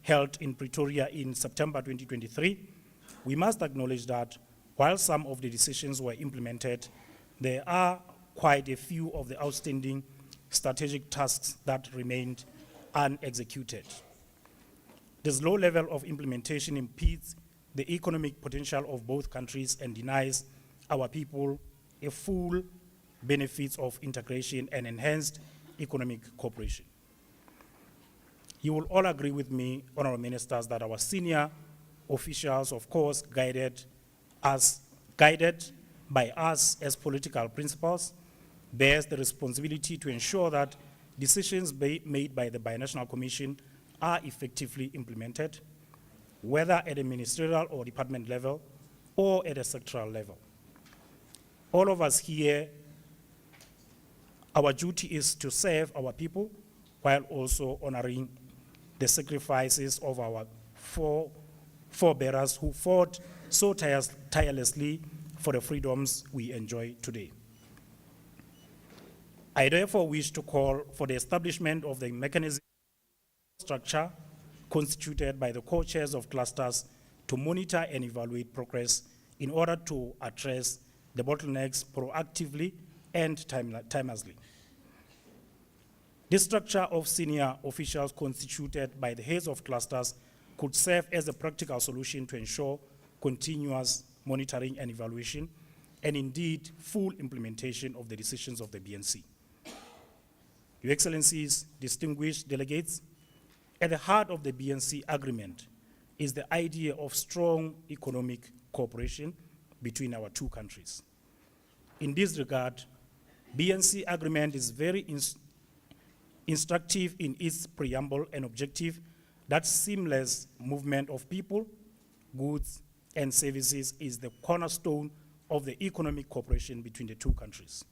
held in Pretoria in September 2023, we must acknowledge that while some of the decisions were implemented, there are quite a few of the outstanding strategic tasks that remained unexecuted. This low level of implementation impedes the economic potential of both countries and denies our people a full benefits of integration and enhanced economic cooperation. You will all agree with me, honorable ministers, that our senior officials, of course, guided by us as political principals, bears the responsibility to ensure that decisions made by the Binational Commission are effectively implemented, whether at a ministerial or department level or at a sectoral level. All of us here, our duty is to serve our people while also honoring the sacrifices of our forebearers who fought so tirelessly for the freedoms we enjoy today. I therefore wish to call for the establishment of the mechanism structure constituted by the co-chairs of clusters to monitor and evaluate progress in order to address the bottlenecks proactively and timelessly. This structure of senior officials constituted by the heads of clusters could serve as a practical solution to ensure continuous monitoring and evaluation, and indeed full implementation of the decisions of the BNC. Your Excellencies, distinguished delegates, at the heart of the BNC agreement is the idea of strong economic cooperation between our two countries. In this regard, BNC agreement is very instructive in its preamble and objective that seamless movement of people, goods, and services is the cornerstone of the economic cooperation between the two countries.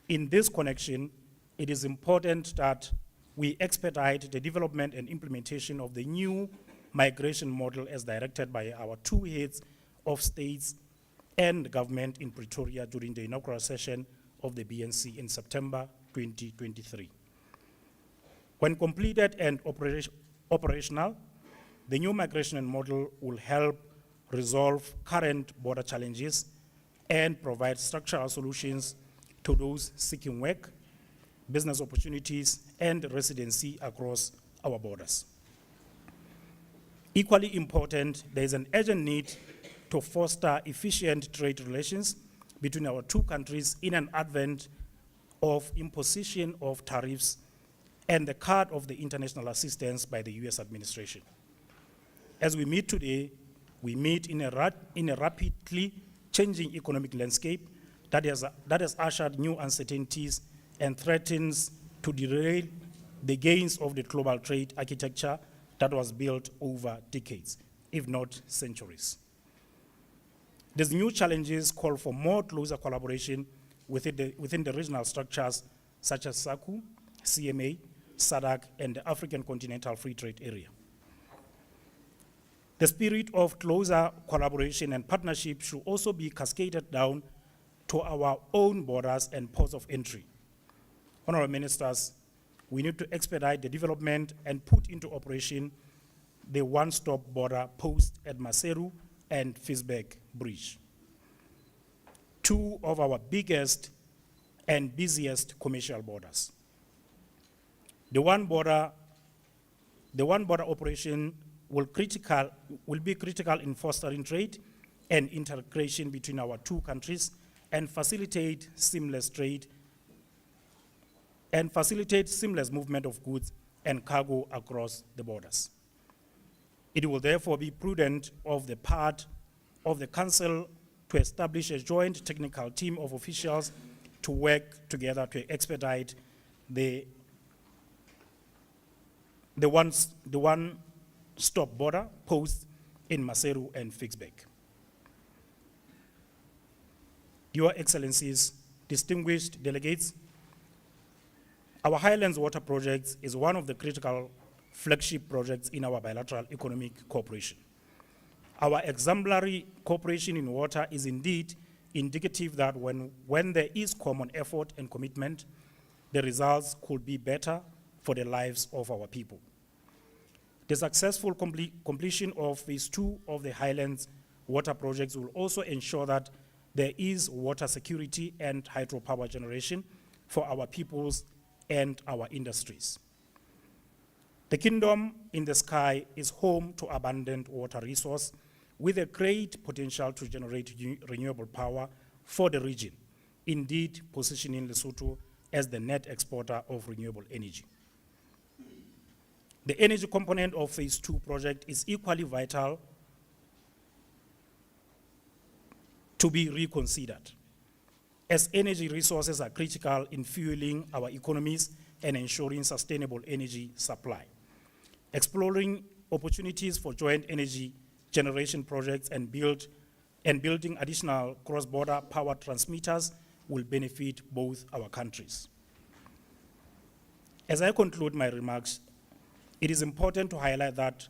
In this connection, it is important that we expedite the development and implementation of the new migration model as directed by our two heads of states and government in Pretoria during the inaugural session of the BNC in September 2023. When completed and operational, the new migration model will help resolve current border challenges and provide structural solutions to those seeking work, business opportunities, and residency across our borders. Equally important, there is an urgent need to foster efficient trade relations between our two countries in an advent of imposition of tariffs and the cut of the international assistance by the US administration. As we meet today, we meet in a rapidly changing economic landscape that has ushered new uncertainties and threatens to derail the gains of the global trade architecture that was built over decades, if not centuries. These new challenges call for more closer collaboration within the regional structures such as SACU, CMA, SADC, and the African Continental Free Trade Area. The spirit of closer collaboration and partnership should also be cascaded down to our own borders and ports of entry. Honorable Ministers, we need to expedite the development and put into operation the one-stop border post at Maseru and Fitzburg Bridge, two of our biggest and busiest commercial borders. The one border operation will be critical in fostering trade and integration between our two countries and facilitate seamless trade and facilitate seamless movement of goods and cargo across the borders. It will therefore be prudent of the part of the Council to establish a joint technical team of officials to work together to expedite the one-stop border post in Maseru and Fitzburg. Your Excellencies, distinguished delegates, our Highlands Water Project is one of the critical flagship projects in our bilateral economic cooperation. Our exemplary cooperation in water is indeed indicative that when there is common effort and commitment, the results could be better for the lives of our people. The successful completion of phase 2 of the Highlands water projects will also ensure that there is water security and hydropower generation for our peoples and our industries. The Kingdom in the Sky is home to abundant water resource with a great potential to generate renewable power for the region, indeed positioning Lesotho as the net exporter of renewable energy. The energy component of phase 2 project is equally vital to be reconsidered, as energy resources are critical in fueling our economies and ensuring sustainable energy supply. Exploring opportunities for joint energy generation projects and building additional cross-border power transmitters will benefit both our countries. As I conclude my remarks, it is important to highlight that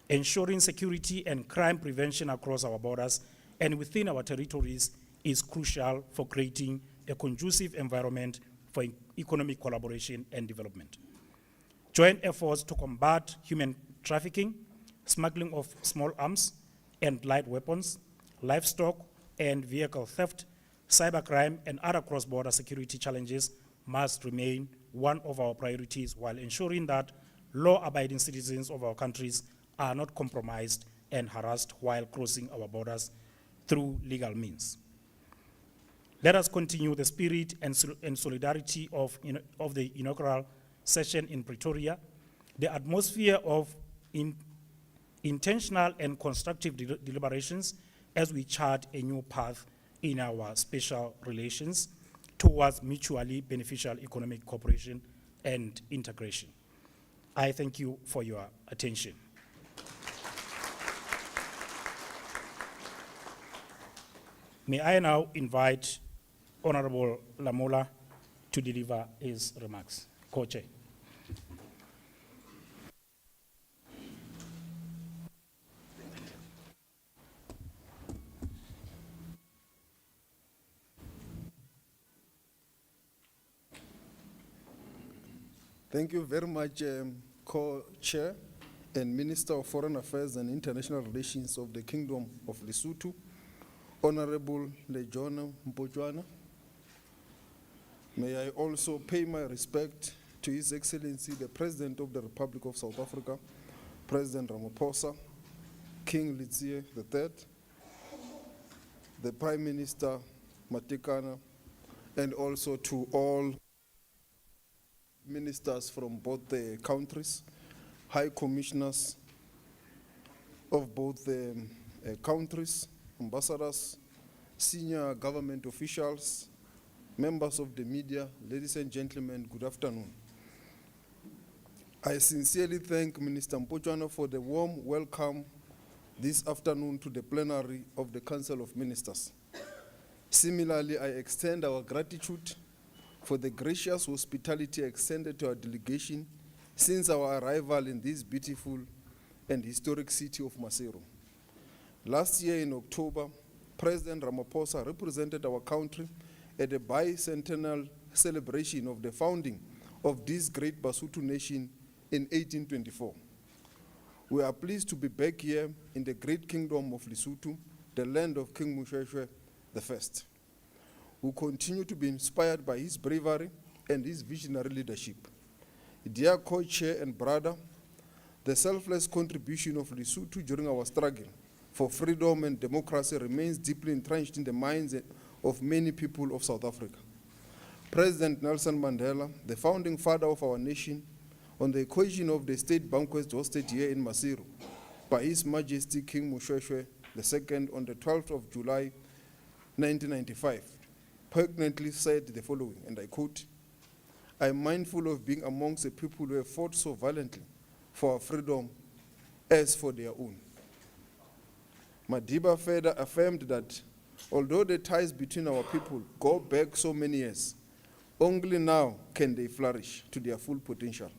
ensuring security and crime prevention across our borders and within our territories is crucial for creating a conducive environment for economic collaboration and development. Joint efforts to combat human trafficking, smuggling of small arms and light weapons, livestock and vehicle theft, cybercrime, and other cross-border security challenges must remain one of our priorities while ensuring that law-abiding citizens of our countries are not compromised and harassed while crossing our borders through legal means. Let us continue the spirit and solidarity of the inaugural session in Pretoria, the atmosphere of intentional and constructive deliberations as we chart a new path in our special relations towards mutually beneficial economic cooperation and integration. I thank you for your attention. May I now invite Honorable Lamola to deliver his remarks. Co-Chair. Thank you very much, Co-Chair and Minister of Foreign Affairs and International Relations of the Kingdom of Lesotho, Honorable Lejona Mpotjwana. May I also pay my respect to His Excellency, the President of the Republic of South Africa, President Ramaphosa, King Letsie III, the Prime Minister Matekane, and also to all ministers from both the countries, high commissioners of both the countries, ambassadors, senior government officials, members of the media, ladies and gentlemen, good afternoon. I sincerely thank Minister Mpotjwana for the warm welcome this afternoon to the plenary of the Council of Ministers. Similarly, I extend our gratitude for the gracious hospitality extended to our delegation since our arrival in this beautiful and historic city of Maseru. Last year in October, President Ramaphosa represented our country at a bicentennial celebration of the founding of this great Basotho nation in 1824. We are pleased to be back here in the great kingdom of Lesotho, the land of King Moshoeshoe I, who continue to be inspired by his bravery and his visionary leadership. Dear co-chair and brother, the selfless contribution of Lesotho during our struggle for freedom and democracy remains deeply entrenched in the minds of many people of South Africa. President Nelson Mandela, the founding father of our nation, on the occasion of the state banquet hosted here in Maseru by His Majesty King Moshoeshoe II on the 12th of July, 1995, poignantly said the following, and I quote, "I am mindful of being amongst the people who have fought so violently for our freedom as for their own." Madiba further affirmed that although the ties between our people go back so many years, only now can they flourish to their full potential,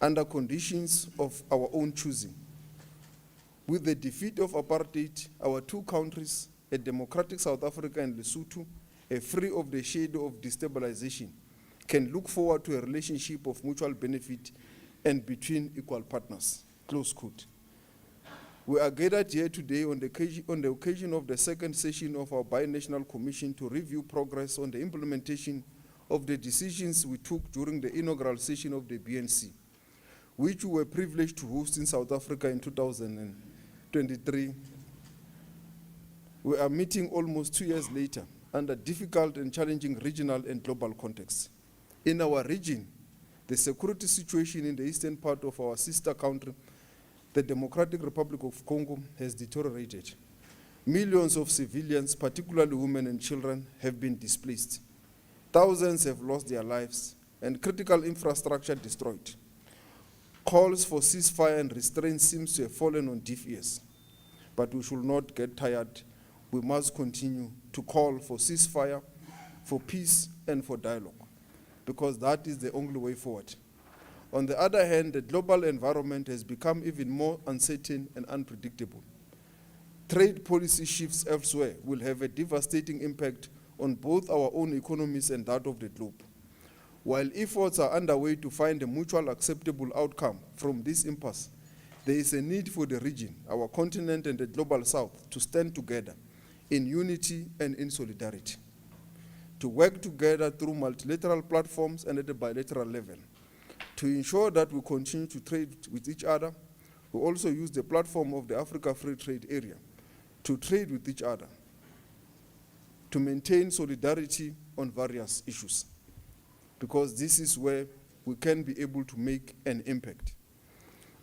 under conditions of our own choosing. With the defeat of apartheid, our two countries, a democratic South Africa and Lesotho, free of the shadow of destabilization, can look forward to a relationship of mutual benefit and between equal partners. close quote. We are gathered here today on the occasion of the second session of our Binational Commission to review progress on the implementation of the decisions we took during the inaugural session of the BNC, which we were privileged to host in South Africa in 2023. We are meeting almost 2 years later under difficult and challenging regional and global contexts. In our region, the security situation in the eastern part of our sister country, the Democratic Republic of Congo, has deteriorated. Millions of civilians, particularly women and children, have been displaced. Thousands have lost their lives and critical infrastructure destroyed. Calls for ceasefire and restraint seems to have fallen on deaf ears. But we should not get tired. We must continue to call for ceasefire, for peace, and for dialogue, because that is the only way forward. On the other hand, the global environment has become even more uncertain and unpredictable. Trade policy shifts elsewhere will have a devastating impact on both our own economies and that of the globe. While efforts are underway to find a mutually acceptable outcome from this impasse, there is a need for the region, our continent, and the global south to stand together in unity and in solidarity, to work together through multilateral platforms and at the bilateral level. To ensure that we continue to trade with each other, we also use the platform of the Africa Free Trade Area to trade with each other, to maintain solidarity on various issues, because this is where we can be able to make an impact.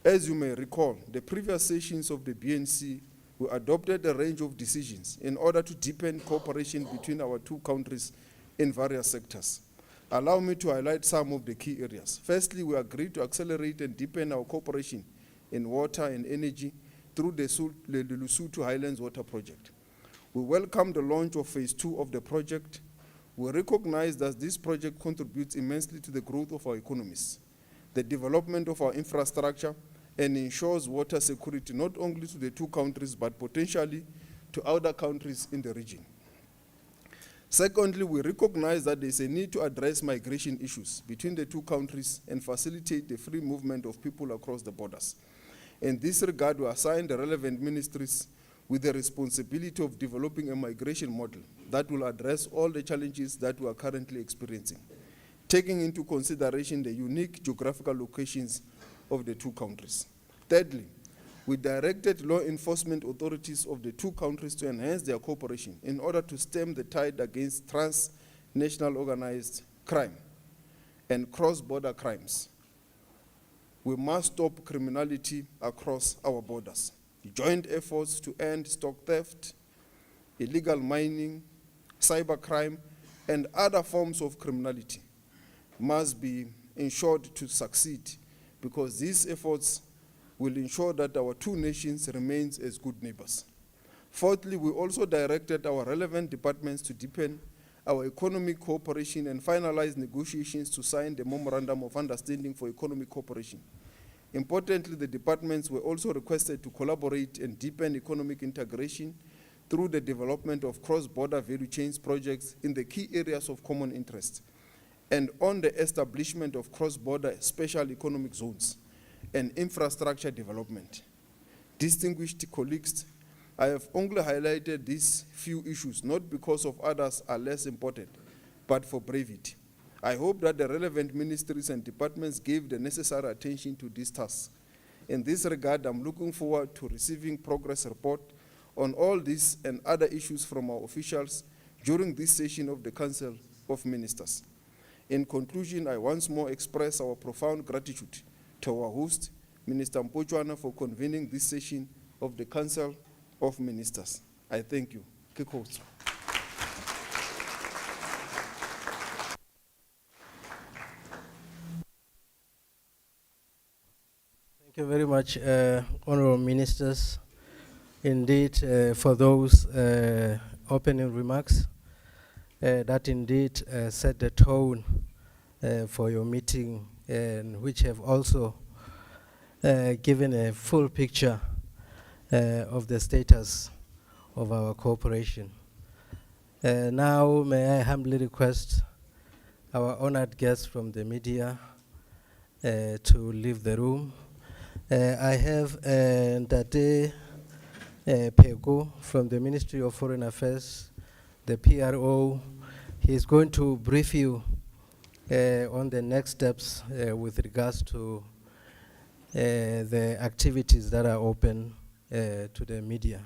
As you may recall, the previous sessions of the BNC, we adopted a range of decisions in order to deepen cooperation between our two countries in various sectors. Allow me to highlight some of the key areas. Firstly, we agreed to accelerate and deepen our cooperation in water and energy through the Lesotho Highlands Water Project. We welcome the launch of phase 2 of the project. We recognize that this project contributes immensely to the growth of our economies, the development of our infrastructure, and ensures water security not only to the two countries, but potentially to other countries in the region. Secondly, we recognize that there is a need to address migration issues between the two countries and facilitate the free movement of people across the borders. In this regard, we assigned the relevant ministries with the responsibility of developing a migration model that will address all the challenges that we are currently experiencing, taking into consideration the unique geographical locations of the two countries. Thirdly, we directed law enforcement authorities of the two countries to enhance their cooperation in order to stem the tide against transnational organized crime and cross-border crimes. We must stop criminality across our borders. Joint efforts to end stock theft, illegal mining, cybercrime, and other forms of criminality must be ensured to succeed, because these efforts will ensure that our two nations remain as good neighbors. Fourthly, we also directed our relevant departments to deepen our economic cooperation and finalize negotiations to sign the Memorandum of Understanding for Economic Cooperation. Importantly, the departments were also requested to collaborate and deepen economic integration through the development of cross-border value chains projects in the key areas of common interest, and on the establishment of cross-border special economic zones and infrastructure development. Distinguished colleagues, I have only highlighted these few issues not because of others are less important, but for brevity. I hope that the relevant ministries and departments gave the necessary attention to this task. In this regard, I'm looking forward to receiving progress report on all these and other issues from our officials during this session of the Council of Ministers. In conclusion, I once more express our profound gratitude to our host, Minister Mpochwana, for convening this session of the Council of Ministers. I thank you. Kikhosi. Thank you very much, Honorable Ministers, indeed, for those opening remarks that indeed set the tone for your meeting, and which have also given a full picture of the status of our cooperation. Now, may I humbly request our honored guests from the media to leave the room, I have Ntate Pego from the Ministry of Foreign Affairs, the PRO. He's going to brief you on the next steps with regards to the activities that are open to the media.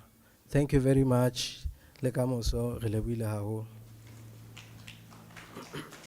Thank you very much. Le ka moso, re lebohile haholo.